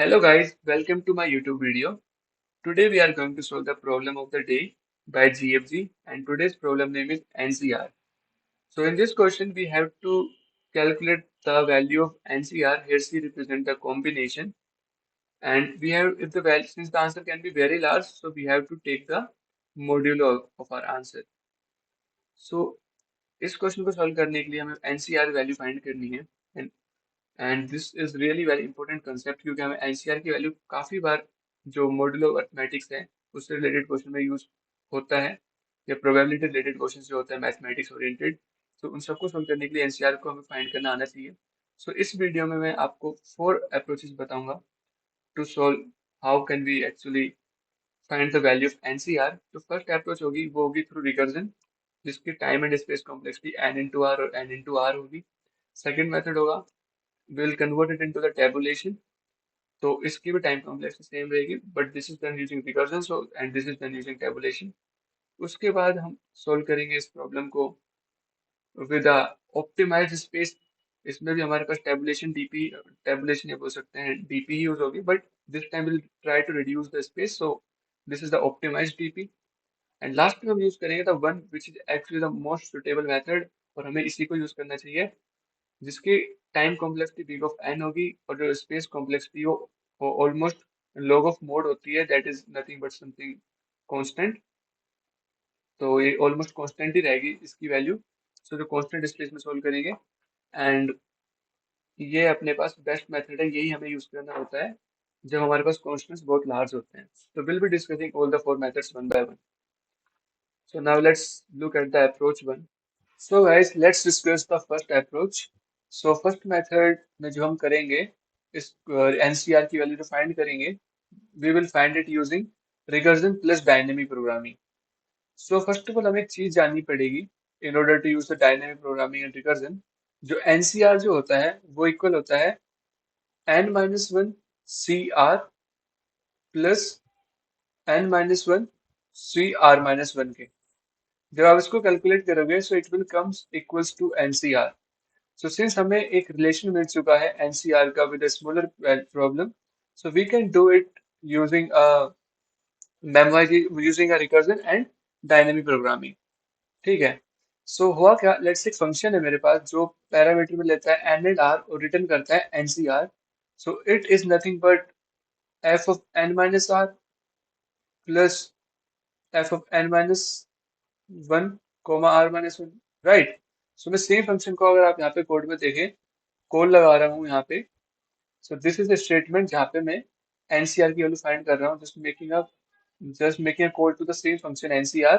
Hello guys, welcome to my YouTube video. Today we are going to solve the problem of the day by GFG and today's problem name is NCR. So in this question we have to calculate the value of NCR. Here C represent the combination and we have if the value since the answer can be very large so we have to take the modulo of our answer. So इस question को solve करने के लिए हमें NCR value find करनी है and this is really very important concept क्योंकि हमें एनसीआर की वैल्यू काफी बार जो मॉड्यूलो अर्थमेटिक्स है उससे रिलेटेड क्वेश्चन में यूज होता है या प्रोबेबिलिटी रिलेटेड क्वेश्चन जो होता है मैथमेटिक्स ओरिएंटेड। तो उन सबको सॉल्व करने के लिए एनसीआर को हमें फाइंड करना आना चाहिए। सो इस वीडियो में मैं आपको 4 अप्रोचेस बताऊंगा to solve how can we actually find the value of NCR. तो फर्स्ट अप्रोच होगी वो होगी थ्रू रिकर्जन जिसकी time and space complexity N into R और एन इंटू आर होगी। सेकेंड मेथड होगा we'll convert it into the tabulation। तो इसकी भी टाइम कॉम्प्लेक्सिटी सेम रहेगी but this is done using recursion so and this is done using tabulation. उसके बाद हम सोल्व करेंगे इस प्रॉब्लम को विद अ ऑप्टिमाइज्ड स्पेस। इसमें भी हमारे पास टेबुलेशन डीपी टेबुलेशन ये बोल सकते हैं डीपी ही यूज होगी but this time will try to reduce the space so this is the optimised DP. And last में हम यूज करेंगे the one which is actually the most suitable method और हमें इसी को यूज करना चाहिए जिसकी time complexity big of N होगी और जो स्पेस कॉम्प्लेक्सिटी वो ऑलमोस्ट लॉग ऑफ मोड होती है that is nothing but something constant. तो ये ऑलमोस्ट कांस्टेंट ही रहेगी इसकी वैल्यू। सो जो कांस्टेंट स्पेस में सोल्व करेंगे एंड ये अपने पास बेस्ट मेथड है यही हमें यूज करना होता है जब हमारे पास कॉन्स्टेंट्स बहुत लार्ज होते हैं। तो will be discussing all the four methods one by one. So now let's look at the approach one. So guys, let's discuss the first approach. So first method में जो हम करेंगे इस NCR की वैल्यू जो फाइंड करेंगे we will find it using recursion plus dynamic programming. So first of all हमें एक चीज जाननी पड़ेगी in order to use the dynamic programming and recursion। जो NCR जो होता है वो इक्वल होता है n minus one C R plus n minus one C R minus one के। जब आप इसको कैलकुलेट करोगे so it will comes equals to NCR। So since हमें एक रिलेशन मिल चुका है NCR का with a smaller problem, so we can do it using a using a recursion and dynamic programming। ठीक है। So हुआ क्या, लेट्स एक फंक्शन है मेरे पास जो पैरामीटर में लेता है n and r और रिटर्न करता है NCR। So it is nothing but f of n minus r plus f of n minus one comma r minus one, right. So मैं सेम फंक्शन को अगर आप यहाँ पे कोड में देखें कोड लगा रहा हूँ यहाँ पे। So this is the statement जहाँ पे मैं NCR की वैल्यू फाइंड कर रहा हूँ just making a call to the same function NCR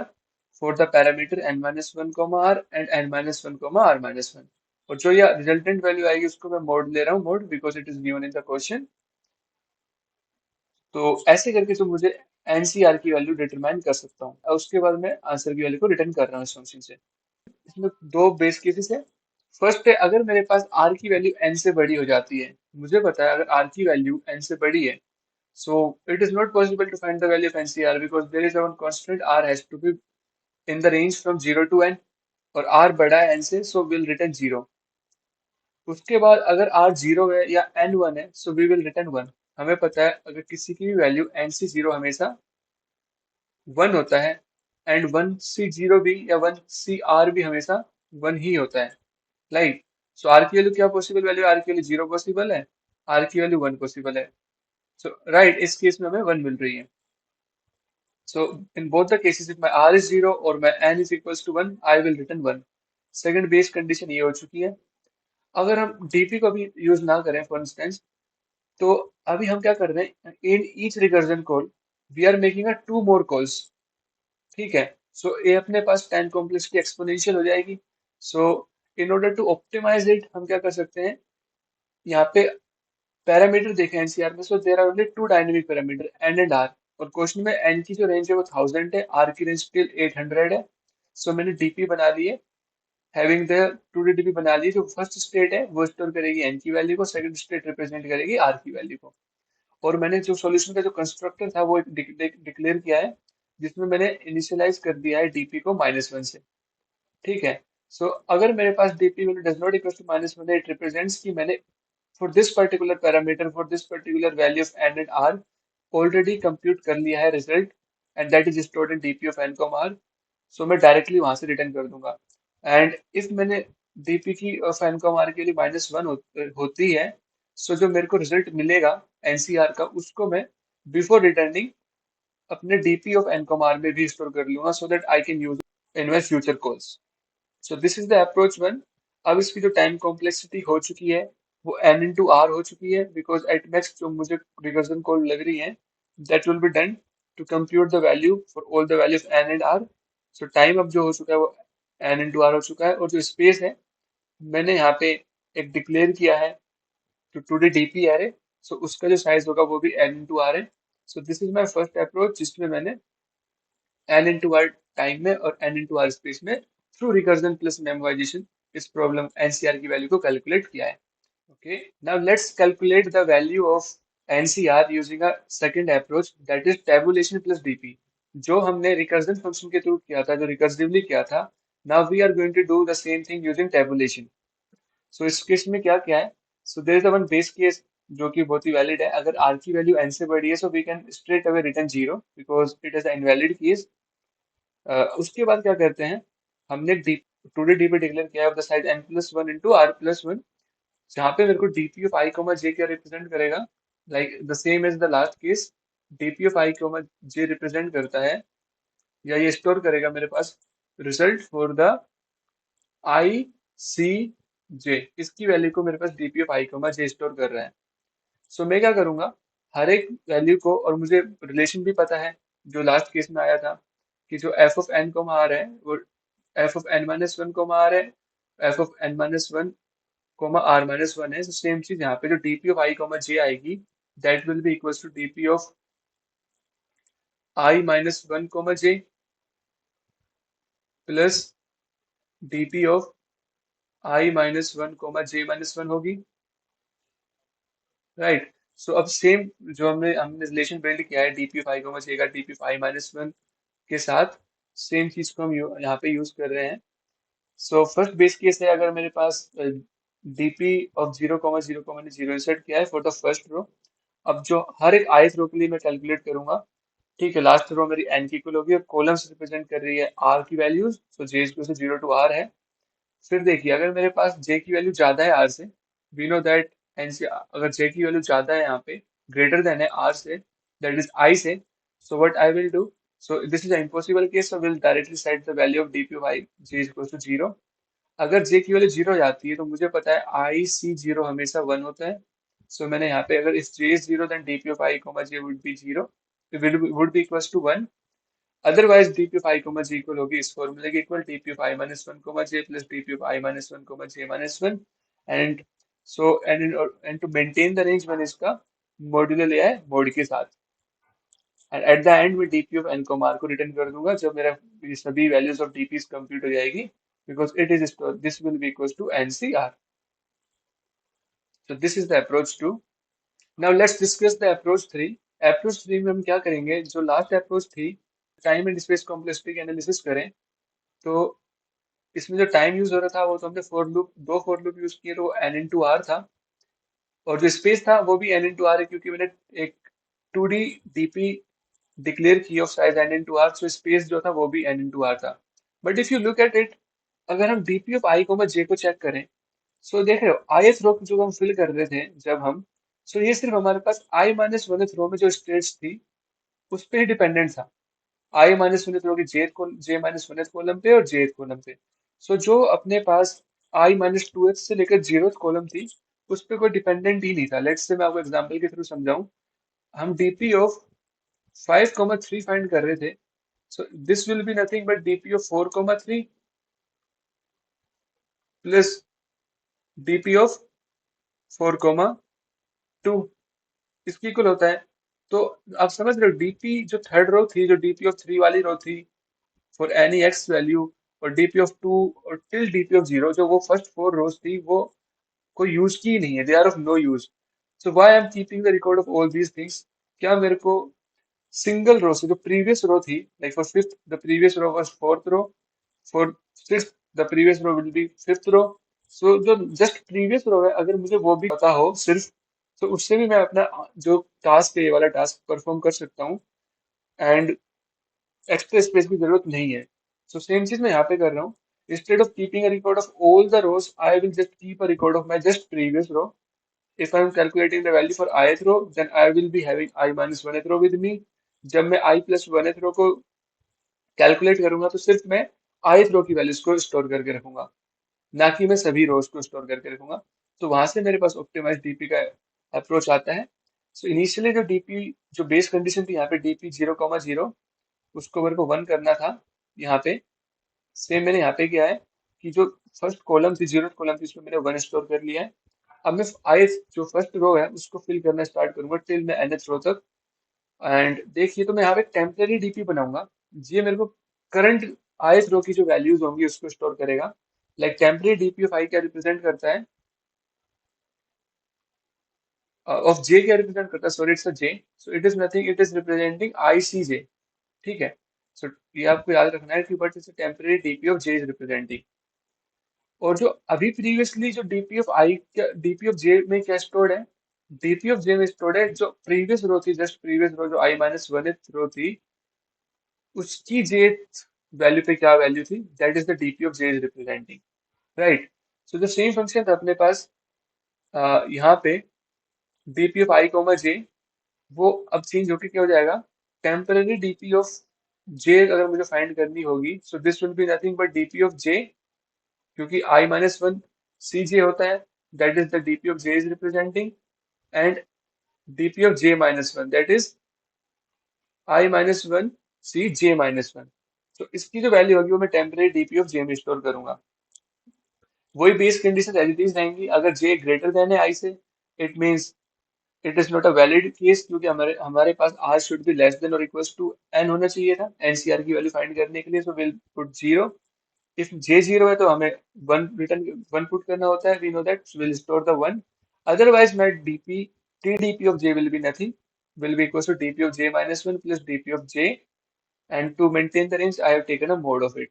for the parameter n minus one comma r and n minus one comma r minus one. और जो ये रिजल्टेंट वैल्यू आएगी उसको मैं मोड ले रहा हूँ mode because it is given in the question. तो ऐसे करके तो मुझे NCR की वैल्यू डिटरमाइन कर सकता हूँ और उसके बाद मैं आंसर की वैल्यू को रिटर्न कर रहा हूँ इस फंक्शन से। इसमें दो बेस केसेस है। फर्स्ट है अगर मेरे पास r की वैल्यू n से बड़ी हो जाती है, मुझे पता है अगर r की वैल्यू n से बड़ी है so it is not possible to find the value of NCR because there is one constant r has to be in the range from 0 to n और r बड़ा है n से so we'll return 0। उसके बाद अगर r 0 है या n 1 है so we will return 1। हमें पता है अगर किसी की भी वैल्यू n से 0 हमेशा 1 होता है एंड 1 से 0 भी या 1 से r भी हमेशा 1 ही होता है, राइट। सो r की वैल्यू क्या पॉसिबल वैल्यू, r की वैल्यू 0 पॉसिबल है, r की वैल्यू 1 पॉसिबल है। सो राइट इस केस में हमें 1 मिल रही है। So in both the cases, if my r is 0 और my n is equals to 1, I will return 1। Second base condition ये हो चुकी है। अगर हम डीपी को भी यूज ना करें फॉर इंस्टेंस तो अभी हम क्या कर रहे हैं in each recursion call we are making a two more calls. ठीक है। सो ये अपने पास टाइम कॉम्प्लेक्सिटी एक्सपोनेंशियल हो जाएगी। So in order to optimise it हम क्या कर सकते हैं यहाँ पे पैरामीटर देखें एनसीआर में। So there are only two dynamic parameter N and R और क्वेश्चन में एन की जो रेंज है वो 1000 है, आर की रेंज टिल 800 है। सो मैंने डीपी बना ली है, having the two D DP बना ली है। जो फर्स्ट स्टेट है वो स्टोर करेगी एन की वैल्यू को, सेकंड स्टेट रिप्रेजेंट करेगी आर की वैल्यू को। और मैंने जो सॉल्यूशन का जो कंस्ट्रक्टर था वो डिक्लेयर किया है जिसमें मैंने इनिशियलाइज कर दिया है डीपी को -1 से। ठीक है। सो अगर मेरे पास DP value does not equal to -1 है इट रिप्रेजेंट्स कि मैंने for this particular parameter, for this particular value of n and r, already compute कर लिया है result, and that is stored in DP of N comma r. So मैं directly वहां से return कर दूंगा। एंड इफ मैंने डीपी की ऑफ एन कॉम आर के लिए -1 होती है, सो जो मेरे को रिजल्ट मिलेगा एनसीआर का, उसको मैं बिफोर रिटर्निंग अपने DP of N comma R में भी स्टोर कर लूंगा, so that I can use in my future calls. So this is the approach one. अब इसकी जो टाइम कॉम्प्लेक्सिटी हो चुकी है वो n इंटू आर हो चुकी है, बिकॉज एट मैक्स जो मुझे रिकर्जन कोड लग रही है that will be done to compute the value for all the values n and r। So time अब जो हो चुका है वो n इंटू आर हो चुका है, और जो स्पेस है मैंने यहाँ पे एक डिक्लेयर किया है टू द डीपी एरे, सो उसका जो साइज होगा वो भी n इंटू आर है। सो this is my first approach जिसमें मैंने n इंटू आर टाइम में और n इंटू आर स्पेस में थ्रू रिकर्जन प्लस मेमोराइजेशन इस प्रॉब्लम एनसीआर की वैल्यू को कैलकुलेट किया है। Okay, now let's calculate the value of NCR using a second approach, that is tabulation plus DP, जो हमने recursion function के through किया था, जो रिकर्सिवली किया था। Now we are going to do the same thing using tabulation. So इस case में क्या क्या है? So there is a one base case जो कि बहुत ही वैलिड है। अगर r की वैल्यू n से बड़ी है, so we can straight away return 0 because it is an invalid case. उसके बाद क्या करते हैं, हमने डी टू डी पे डिक्लेयर किया है the size n plus one into r plus one, जहाँ पे मेरे को DP of i comma j क्या रिप्रेजेंट करेगा, like the same as the last case. DP of i comma j represent करता है, या ये स्टोर करेगा मेरे पास result for the i C j, इसकी वैल्यू को मेरे पास DP of i comma j store कर रहा है। सो मैं क्या करूंगा, हर एक वैल्यू को, और मुझे रिलेशन भी पता है जो लास्ट केस में आया था कि जो f of n comma r है वो f of n minus one comma r है, f of n minus one comma r minus one है। सेम चीज यहाँ पे जो DP of i comma j आएगी that will be equals to DP of i minus one comma j plus DP of i minus one comma j minus one होगी, right. So अब same जो हमने हमने रिलेशन बिल्ड किया है DP of i comma जे का DP of i minus one के साथ, सेम चीज को हम यहाँ पे यूज कर रहे हैं। सो फर्स्ट बेस केस है, अगर मेरे पास डीपी ऑफ जीरो कॉमा मैंने जीरो इंसर्ट किया है फॉर द फर्स्ट रो। अब जो हर एक ith रो के लिए मैं कैलकुलेट करूंगा, ठीक है। लास्ट रो मेरी n की इक्वल होगी और कॉलम्स रिप्रेजेंट कर रही है r की values, so j equal to 0 to r है। फिर देखिए अगर मेरे पास j की वैल्यू ज्यादा है r से, वी नो दैट n से अगर j की वैल्यू ज्यादा है यहाँ पे, ग्रेटर देन है r से, दैट इज i से, so what I will do, so this is impossible case, so will directly set the value of dp of i j equal to 0। अगर j की value 0 जाती है तो मुझे पता है आई सी जीरो हमेशा 1 होता है। सो मैंने यहाँ पे अगर इस j is 0 then dp of i j would be 0, would be equals to 1। Otherwise dp of i j equal होगी इस फॉर्मूले के equal dp of i minus 1 j plus dp of i minus 1 j minus 1। And so and to maintain the range मैंने इसका modular लिया है mod के साथ, एंड एट द एंड में dp of n r को रिटर्न कर दूंगा जब मेरा ये सभी वैल्यूज ऑफ dp कंप्यूट हो जाएगी, because it is stored, this will be equals to ncr। so this is the approach 2। now let's discuss the approach 3। approach 3 में हम क्या करेंगे, जो लास्ट अप्रोच थी टाइम एंड स्पेस कॉम्प्लेक्सिटी की analysis करें, तो इसमें जो टाइम यूज हो रहा था वो तो हमने फोर लूप, दो फोर लूप यूज किए, तो वो n इंटू आर था, और जो स्पेस था वो भी n इंटू आर है, क्योंकि मैंने एक 2D डीपी डिक्लेयर की of size n into r, so space जो था वो भी n इंटू आर था। But if you look at it, अगर हम DP of i comma j को चेक करें, सो देख रहे हो ith रो जो हम फिल कर रहे थे जब हम, सो ये सिर्फ हमारे पास i माइनस वन रो में जो स्टेट्स थी उस पर ही डिपेंडेंट था। आई माइनस वन होगी जे माइनस वन कॉलम पे और जे कॉलम पे। सो जो अपने पास आई माइनस टू एथ से लेकर जीरो कॉलम थी उस पे कोई डिपेंडेंट ही नहीं था। लेट्स से मैं आपको एग्जांपल के थ्रू समझाऊं, हम डीपी ऑफ 5,3 फाइंड कर रहे थे, सो this will be nothing but DP of 4,3 plus DP of 4,2 इसकी इक्वल होता है। तो आप समझ रहे हो डीपी जो थर्ड रो थी, जो डीपी ऑफ 3 वाली रो थी फॉर एनी एक्स वैल्यू, और डीपी ऑफ 2 और टिल डीपी ऑफ 0, जो वो फर्स्ट फोर रोज थी वो कोई यूज की ही नहीं है, they are of no use. So why I am keeping the record of all these things, क्या मेरे को सिंगल रो से जो प्रीवियस रो थी, like for fifth the previous row was fourth row, for sixth the previous row will be fifth row, so जो just previous रो है अगर मुझे वो भी पता हो सिर्फ, तो उससे भी मैं अपना जो टास्क है ये वाला टास्क परफॉर्म कर सकता हूँ, एंड एक्स्ट्रा स्पेस की जरूरत नहीं है। सो सेम चीज मैं यहाँ पे कर रहा हूँ। Instead of keeping a record of all the rows I will just keep a record of my just previous row. If I am calculating the value for ith row then I will be having i minus 1th row with me. जब मैं i plus 1th रो को calculate करूंगा तो सिर्फ मैं ith रो की values को store करके रखूंगा, ना कि मैं सभी रोज को स्टोर करके रखूंगा। तो वहां से मेरे पास ऑप्टिमाइज डीपी का अप्रोच आता है। सो इनिशियली जो डीपी, जो बेस कंडीशन थी यहाँ पे डीपी 0,0, उसको मेरे को 1 करना था यहाँ पे। सेम मैंने यहाँ पे किया है कि जो फर्स्ट कॉलम थी, जीरो कॉलम थी, उसमें मैंने 1 स्टोर कर लिया है। अब मैं आई जो फर्स्ट रो है उसको फिल करना स्टार्ट करूंगा टिल मैं nth रो तक। एंड देखिए तो मैं यहाँ पे टेम्पररी डीपी बनाऊंगा। ये मेरे को करंट ith रो की जो वैल्यूज होंगी उसको स्टोर करेगा। लाइक टेम्पररी डीपी ऑफ आई क्या रिप्रेजेंट करता है, ऑफ जे क्या रिप्रेजेंट करता है, sorry it's a j. So it is nothing, it is representing i C j. ठीक है। सो ये आपको याद रखना है कि but it's temporary DP of j is representing. और जो अभी प्रीवियसली जो DP of i, DP of j में क्या स्टोर्ड है, डीपी ऑफ जे में स्टोर्ड है जो प्रीवियस रो थी, जस्ट प्रीवियस रो जो आई माइनस वन रो थी, उसकी जे वैल्यू पे क्या वैल्यू थी, that is the DP of j is representing. Right. So the same function था अपने पास यहाँ पे डीपी ऑफ आई कोमा जे, वो अब चेंज होके क्या हो जाएगा, टेम्पररी डीपी ऑफ जे अगर मुझे फाइंड करनी होगी, so this will be nothing but DP of j, क्योंकि i minus 1 सी जे होता है, that is the DP of j is representing, and DP of j minus one that is i minus 1 C j minus one. तो इसकी जो value होगी वो मैं temporary DP of j में store करूंगा। वही base condition as it is रहेंगी। अगर जे ग्रेटर देन है आई से, it means it is not a valid case, क्योंकि हमारे हमारे पास r should be less than और इक्वल्स टू एन होना चाहिए था एनसीआर की वैल्यू फाइंड करने के लिए। So will put zero. If J zero है तो हमें वन रिटर्न, वन पुट करना होता है, we know that will store the one. Otherwise my DP, t DP of j will be nothing, will be equals to dp of j minus 1 plus dp of j, and to maintain the range I have taken a mode of it.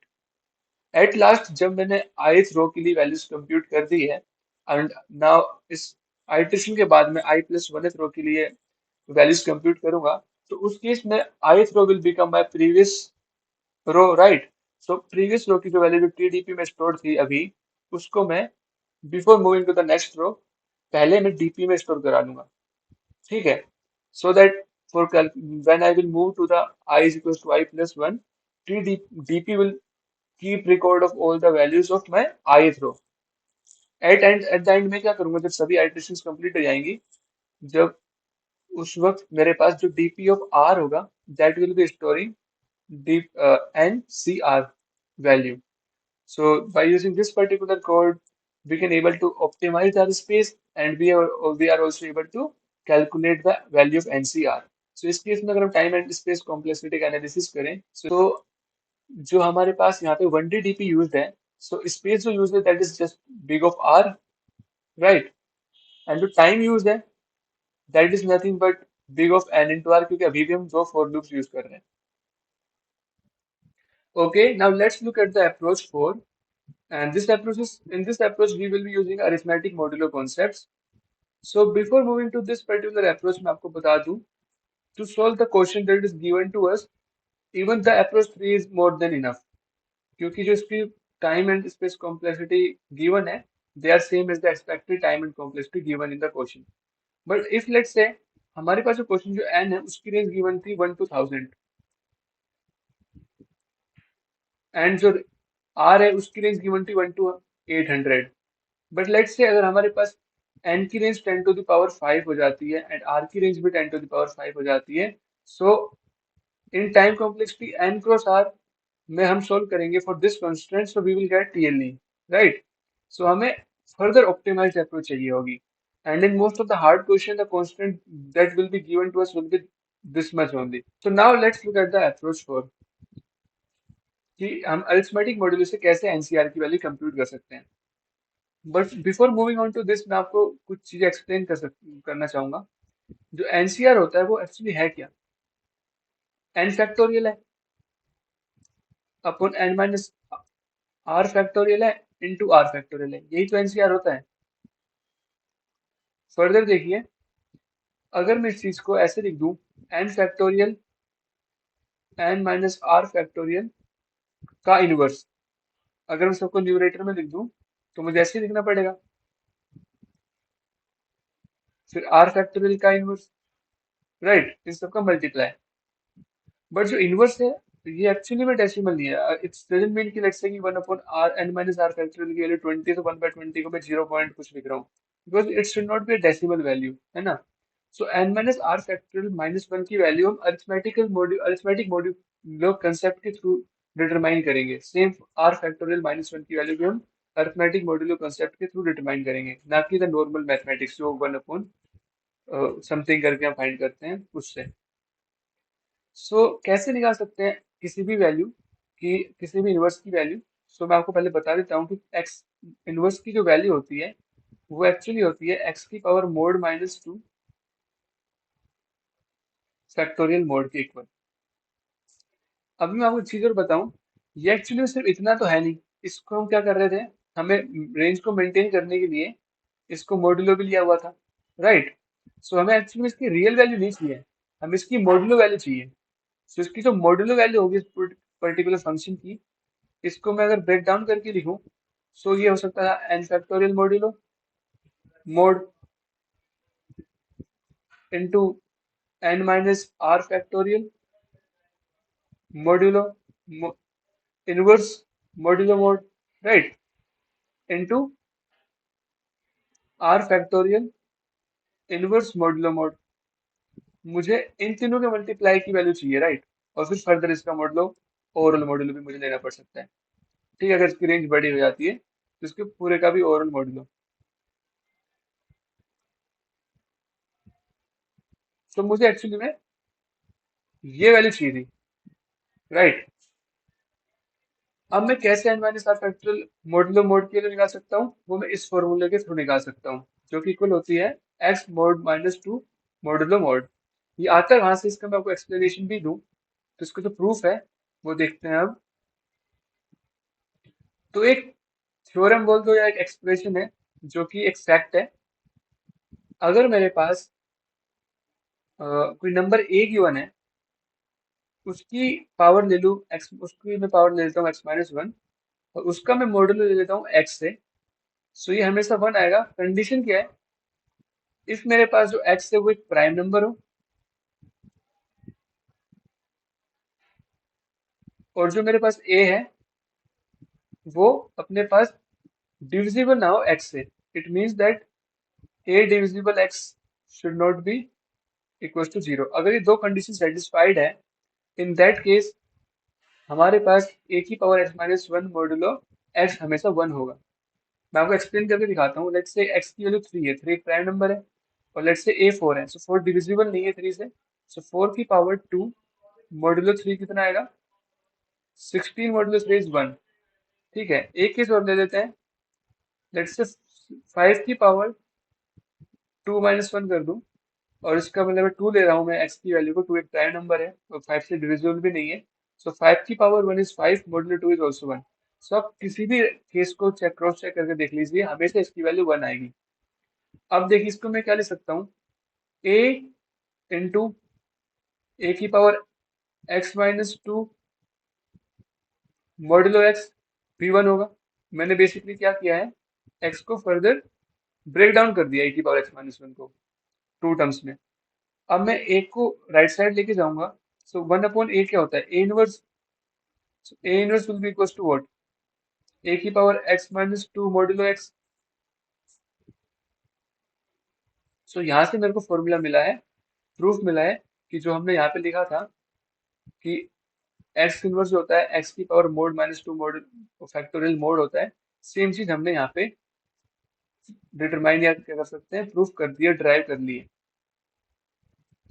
At last जब मैंने ith रो के लिए values compute कर दी है, and now इस iteration के बाद मैं i plus 1th रो के लिए वैल्यूज कंप्यूट करूंगा, तो उस केस में ith row will become my previous row, right. So previous row की जो वैल्यू जो टीडीपी में स्टोर थी अभी, उसको मैं before moving to the next row पहले मैं डीपी में स्टोर करा लूंगा। ठीक है। So that for when I will move to the i is equal to i plus one, t DP will keep record of all the values of my i row. At the end में क्या करूंगा, जब सभी iterations complete हो जाएंगी, जब उस वक्त मेरे पास जो डीपी ऑफ आर होगा, that will B storing deep NCR value. So by using this particular code, we can able to optimize our space, and we are also able to calculate the value of NCR. So इस case में अगर हम time and space complexity का analysis करें, तो जो हमारे पास यहाँ पे 1D DP यूज्ड है, सो स्पेस जो यूज है that is just big of r, right. And जो टाइम यूज है that is nothing but big of n into r, क्योंकि अभी भी हम दो फॉर लूप्स यूज कर रहे हैं। Okay, now let's look at the approach 4. And this approach is, in this approach, we will be using arithmetic modulo concepts. So before moving to this particular approach, मैं आपको बता दूं, to solve the question that is given to us, even the approach 3 is more than enough. क्योंकि जो इसकी time and space complexity given है, they are same as the expected time and complexity given in the question. But if let's say हमारे पास जो question जो n है उसकी range given थी 1 to 1000, एंड जो r है उसकी रेंज गिवन थी 1 to 800। बट लेट्स से अगर हमारे पास n की रेंज 10 टू द पावर 5 हो जाती है एंड r की रेंज भी 10 टू द पावर 5 हो जाती है, so in time complexity n cross r में हम सोल्व करेंगे for this constraint, so we will get TLE, right. So हमें फर्दर ऑप्टिमाइज्ड अप्रोच चाहिए होगी, and in most of the hard question the constant that will be given to us will be this much only. So now let's look at the approach for कि हम arithmetic modulo से कैसे NCR की value compute कर सकते हैं। But before moving on to this मैं आपको कुछ चीजें एक्सप्लेन करना चाहूंगा। जो एनसीआर होता है वो एक्चुअली है क्या, एन फैक्टोरियल है upon n minus r factorial है, इंटू आर फैक्टोरियल है, यही तो एनसीआर होता है। फर्दर देखिए, अगर मैं इस चीज को ऐसे लिख दूं, n factorial n minus r factorial का इनवर्स, अगर मैं सबको न्यूमरेटर में लिख दूं तो मुझे ऐसे ही लिखना पड़ेगा, फिर आर फैक्टोरियल का इनवर्स, राइट, इन सबका मल्टीप्लाई। बट जो इनवर्स है ये एक्चुअली में डेसिमल नहीं है। इट्स डजंट मीन कि लेट्स से कि 1 upon r n minus r factorial की वैल्यू 20 तो 1/20 को मैं 0 पॉइंट कुछ लिख रहा हूँ, because it should not be a decimal value, है ना। सो एन माइनस आर फैक्टोरियल -1 की वैल्यू हम अरिथमेटिक मॉड्यूलो कंसेप्ट के थ्रू डिटरमाइन करेंगे। सेम आर फैक्टोरियल -1 की वैल्यू भी हम अरिथमेटिक मॉड्यूलो कंसेप्ट के थ्रू डिटरमाइन करेंगे, ना कि द नॉर्मल मैथमेटिक्स जो 1 अपॉन समथिंग करके हम फाइंड करते हैं उससे। सो कैसे निकाल सकते हैं किसी भी वैल्यू की, किसी भी इनवर्स की वैल्यू। सो मैं आपको पहले बता देता हूँ कि एक्स इनवर्स की जो वैल्यू होती है वो एक्चुअली होती है एक्स की पावर मोड -2 फैक्टोरियल मोड के इक्वल। अभी मैं आपको एक चीज और बताऊं, ये एक्चुअली सिर्फ इतना तो है नहीं। इसको हम क्या कर रहे थे, हमें रेंज को मेंटेन करने के लिए इसको मॉड्यूलो भी लिया हुआ था, राइट। सो हमें एक्चुअली इसकी रियल वैल्यू नहीं चाहिए, हमें इसकी मॉड्यूलो वैल्यू चाहिए। सो इसकी जो मॉड्यूलो वैल्यू होगी इस पर्टिकुलर फंक्शन की, इसको मैं अगर ब्रेक डाउन करके लिखूं, सो ये हो सकता है n factorial modulo mod into n minus r factorial modulo inverse modulo mod, right, into r factorial inverse modulo mod. मुझे इन तीनों के मल्टीप्लाई की वैल्यू चाहिए, राइट। और फिर फर्दर इसका मॉडलो ओवरऑल मॉड्यूलो भी मुझे लेना पड़ सकता है। ठीक है, अगर इसकी रेंज बड़ी हो जाती है तो इसके पूरे का भी ओवरऑल मॉड्यूलो। तो मुझे एक्चुअली में ये वैल्यू चाहिए थी, राइट। अब मैं कैसे n minus r factorial modulo mod के लिए निकाल सकता हूँ, वो मैं इस फॉर्मूले के थ्रू निकाल सकता हूँ, जो कि इक्वल होती है एक्स मोड -2 मॉडुलो मोड। ये आता है वहां से, इसका मैं आपको एक्सप्लेनेशन भी दूं, तो इसका जो प्रूफ है वो देखते हैं अब। तो एक थ्योरम बोल दो या एक एक्सप्रेशन है जो कि एक फैक्ट है। अगर मेरे पास कोई नंबर ए गिवन है, उसकी पावर ले लूँ एक्स, उसकी मैं पावर ले लेता हूँ x-1, और उसका मैं मॉडुलो ले लेता हूँ x से, सो ये हमेशा 1 आएगा। कंडीशन क्या है, इफ मेरे पास जो x है वो एक प्राइम नंबर हो, और जो मेरे पास a है वो अपने पास डिविजिबल ना हो x से। It means that a divisible x should not be equal to 0। अगर ये दो कंडीशन सेटिस्फाइड है, इन दैट केस हमारे पास a की पावर x-1 मॉडुलो x हमेशा 1 होगा। मैं आपको एक्सप्लेन करके दिखाता हूँ। लेट्स से x की वैल्यू 3 है, 3 एक प्राइम नंबर है, और लेट्स से a 4 है, सो 4 डिविजिबल नहीं है 3 से, सो 4 की पावर 2 मॉडुलो 3 कितना आएगा, 16 मॉडुलो 3 इज 1। ठीक है, एक केस और ले लेते हैं। लेट्स से 5 की पावर 2-1 कर दूं, और इसका मतलब 2 ले रहा हूँ मैं x की वैल्यू को, 2 एक प्राइम नंबर है और 5 से डिविजिबल भी नहीं है। सो 5 की power 1 is 5 modulo 2 is also 1। सो आप किसी भी केस को चेक क्रॉस चेक करके देख लीजिए, हमेशा इसकी वैल्यू 1 आएगी। अब देखिए इसको मैं क्या लिख सकता हूँ, a इंटू ए की पावर x-2 मॉडुलो x भी 1 होगा। मैंने बेसिकली क्या किया है, x को फर्दर ब्रेक डाउन कर दिया, ए की पावर x-1 को टू टर्म्स में। अब मैं ए को राइट साइड लेके जाऊंगा, सो 1 अपॉन ए क्या होता है, a inverse. A inverse will be equal to what, a की पावर x-2 मॉडुलो x। सो यहाँ से मेरे को फॉर्मूला मिला है, प्रूफ मिला है, कि जो हमने यहाँ पे लिखा था कि एक्स इनवर्स जो होता है एक्स की power mode -2 mode factorial mode होता है, सेम चीज हमने यहाँ पे डिटरमाइन या क्या कर सकते हैं, प्रूफ कर दिया, ड्राइव कर लिए।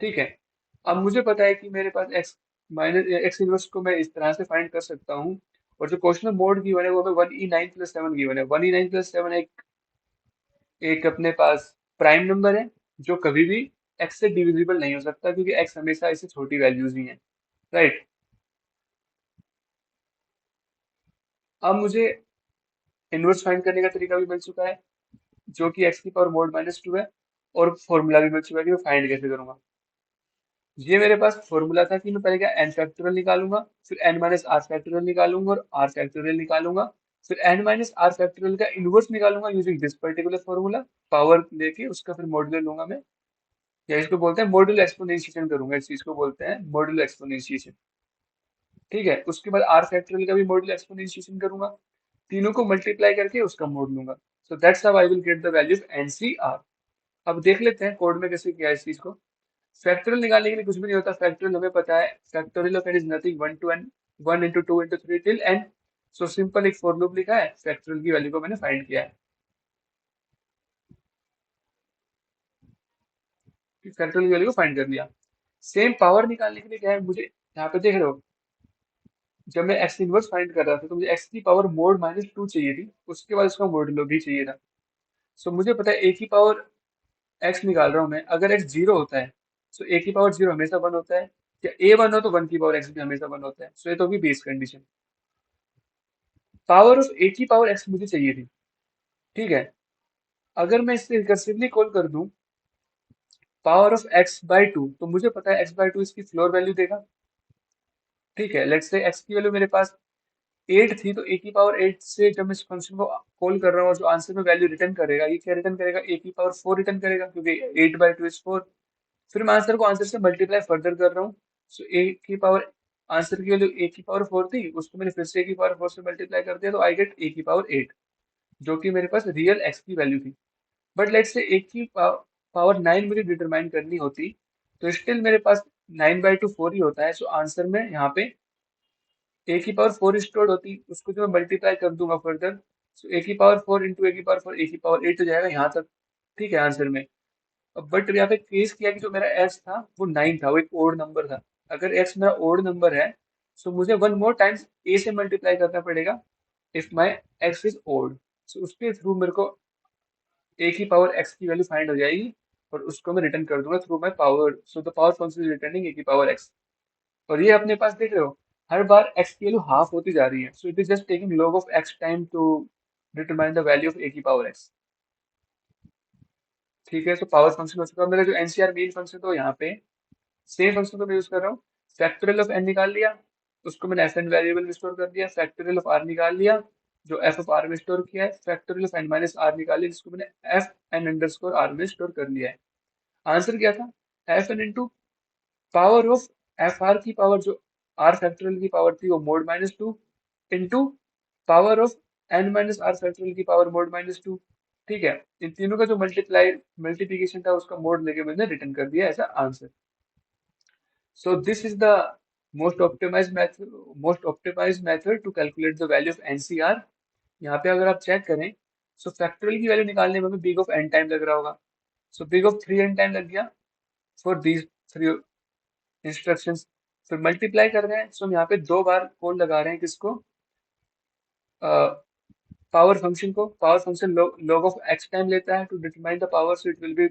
ठीक है, अब मुझे पता है कि मेरे पास एक्स इनवर्स को मैं इस तरह से फाइंड कर सकता हूँ। और जो क्वेश्चन में मोड गिवन है वो हमें 1e9+7 गिवन है। 1e9+7 एक एक अपने पास प्राइम नंबर है जो कभी भी एक्स से डिविजिबल नहीं हो सकता, क्योंकि एक्स हमेशा इससे छोटी वैल्यूज ही हैं, राइट। अब मुझे इनवर्स फाइंड करने का तरीका भी मिल चुका है, जो कि एक्स की पावर मोड माइनस टू है, और फॉर्मूला भी मिल चुका है कि मैं फाइंड कैसे करूंगा। ये मेरे पास फॉर्मूला था कि मैं पहले क्या एन फैक्टोरियल निकालूंगा, फिर एन माइनस आर फैक्टोरियल निकालूंगा और आर फैक्टोरियल निकालूंगा, फिर एन माइनस आर फैक्टोरियल का इनवर्स निकालूंगा using this particular formula, power लेके उसका फिर मॉड्यूलर लूंगा मैं, या इसको बोलते हैं मॉड्यूलर एक्सपोनेंशिएशन करूंगा, इस चीज को बोलते हैं मॉड्यूलर एक्सपोनेंशिएशन। ठीक है, उसके बाद आर फैक्टोरियल का भी मॉड्यूलर एक्सपोनेंशिएशन करूंगा, तीनों को मल्टीप्लाई करके उसका मोड लूंगा। So that's how I will get the value of NCR. अब देख लेते हैं कोड में कैसे किया है इस चीज को। फैक्टोरियल निकालने के लिए कुछ भी नहीं होता, फैक्टोरियल हमें पता है, factorial of n is nothing one to n, one into two into three till n. So simple एक फॉर लूप लिखा है, फैक्टोरियल की वैल्यू को मैंने फाइंड किया है। फैक्टोरियल की वैल्यू को फाइंड कर लिया। सेम पावर निकालने के लिए क्या है, मुझे यहाँ पे देख रहे हो, जब मैं एक्स इनवर्स फाइंड कर रहा था तो मुझे एक्स की पावर मोड माइनस टू चाहिए थी, उसके बाद उसका मॉडुलो भी चाहिए था। सो मुझे पता है ए की पावर एक्स निकाल रहा हूँ मैं, अगर एक्स जीरो होता है तो ए की पावर जीरो हमेशा वन होता है, या ए वन हो तो वन की पावर एक्स भी हमेशा वन होता है। सो ये तो होगी बेस कंडीशन। पावर ऑफ ए की पावर एक्स मुझे चाहिए थी। ठीक है, अगर मैं इससे रिकर्सिवली कॉल कर दूं power of x by two, तो मुझे पता है एक्स बाई टू इसकी फ्लोर वैल्यू देगा। ठीक है, लेट्स से एक्स की वैल्यू मेरे पास 8 थी, तो ए की पावर 8 से जब मैं इस फंक्शन को कॉल कर रहा हूँ और जो आंसर में वैल्यू रिटर्न करेगा, ये क्या रिटर्न करेगा, ए की पावर 4 रिटर्न करेगा, क्योंकि 8 बाई टू इज 4। फिर मैं आंसर को आंसर से मल्टीप्लाई फर्दर कर रहा हूँ। सो ए की पावर, आंसर की वैल्यू ए की पावर 4 थी, उसको मैंने फिर से ए की पावर 4 से मल्टीप्लाई कर दिया, तो आई गेट ए की पावर 8, जो कि मेरे पास रियल एक्स की वैल्यू थी। बट लेट्स से ए की पावर 9 मुझे डिटरमाइन करनी होती, तो स्टिल मेरे पास 9 बाई टू 4 ही होता है। सो आंसर में यहाँ पे ए की पावर 4 स्टोर्ड होती, उसको जो मैं मल्टीप्लाई कर दूंगा फर्दर, सो ए की पावर 4 इंटू ए की पावर 4, ए की पावर 8 हो जाएगा यहाँ तक। ठीक है आंसर में। अब बट यहाँ पे केस किया कि जो मेरा एक्स था वो 9 था, वो एक ओड नंबर था। अगर एक्स मेरा ओड नंबर है, सो मुझे वन मोर टाइम्स ए से मल्टीप्लाई करना पड़ेगा if my x is odd. So उसके थ्रू मेरे को ए की पावर एक्स की वैल्यू फाइंड हो जाएगी, और उसको मैं रिटर्न कर दूंगा through my power. So the power function is returning a की पावर एक्स। और ये अपने पास देख रहे हो, हर बार x की वैल्यू हाफ होती जा रही है, so it is just taking log of x time to determine the value of a की पावर x। ठीक है, तो पावर फंक्शन हो चुका है। मेरा जो एनसीआर मेन फंक्शन तो यहाँ पे सेम फंक्शन को मैं यूज कर रहा हूँ। फैक्टोरियल ऑफ n निकाल लिया, उसको मैंने एफ एन वेरिएबल में स्टोर कर दिया। फैक्टोरियल ऑफ r निकाल लिया, जो एफ ऑफ आर में स्टोर किया है। Factorial of n minus r निकाल लिया, जिसको मैंने f n underscore r में स्टोर कर लिया है। आंसर क्या था, f n into power of f r की पावर, जो आर फैक्टोरियल की पावर थी वो mod minus two, into power of n minus r factorial की पावर मोड माइनस टू। ठीक है, इन तीनों का जो मल्टीप्लीकेशन था उसका मोड लेके मैंने रिटर्न कर दिया ऐसा answer. So this is the most optimized method to calculate the value of nCr. यहाँ पे अगर आप चेक करें, सो फैक्टोरियल की वैल्यू निकालने में हमें बिग ऑफ एन टाइम लग रहा होगा। So big of three n time लग गया फॉर दीज थ्री इंस्ट्रक्शंस। फिर मल्टीप्लाई कर रहे हैं, सो हम यहाँ पे दो बार कोड लगा रहे हैं किसको, पावर फंक्शन को। Power function log of x time लेता है to determine the power, so it will be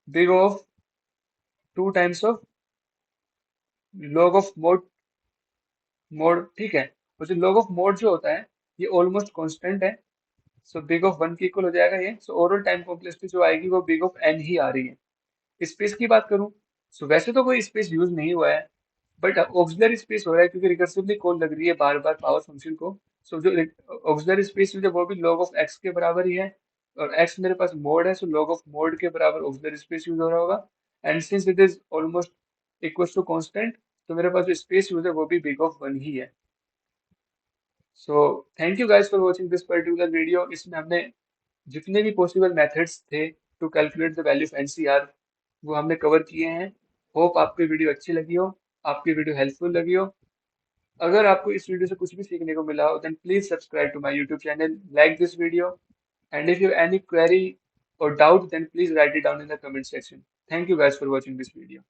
big of two times of log of mod mod. ठीक है, और जो log ऑफ मोड जो होता है ये ऑलमोस्ट कांस्टेंट है, सो बिग ऑफ वन के इक्वल हो जाएगा ये। सो ओवरऑल टाइम कॉम्प्लेक्सिटी जो आएगी वो बिग ऑफ एन ही आ रही है। स्पेस की बात करूं, सो वैसे तो कोई स्पेस यूज नहीं हुआ है, बट ऑक्सिलरी स्पेस हो रहा है क्योंकि रिकर्सिवली कॉल लग रही है बार बार पावर फंक्शन को। सो जो ऑक्सिलरी स्पेस यूज है वो भी log ऑफ एक्स के बराबर ही है, और एक्स मेरे पास मोड है, सो log ऑफ मोड के बराबर ऑक्सिलरी स्पेस यूज हो रहा होगा। And since it is almost equal to constant, तो मेरे पास जो स्पेस यूज है वो भी बिग ऑफ वन ही है। So thank you guys for watching this particular video. इसमें हमने जितने भी पॉसिबल मेथड्स थे to calculate the value of nCr वो हमने कवर किए हैं। होप आपको वीडियो अच्छी लगी हो, आपकी वीडियो हेल्पफुल लगी हो। अगर आपको इस वीडियो से कुछ भी सीखने को मिला हो, then please subscribe to my YouTube channel, like this video, and if you have any query or doubt, then please write it down in the comment section. Thank you guys for watching this video.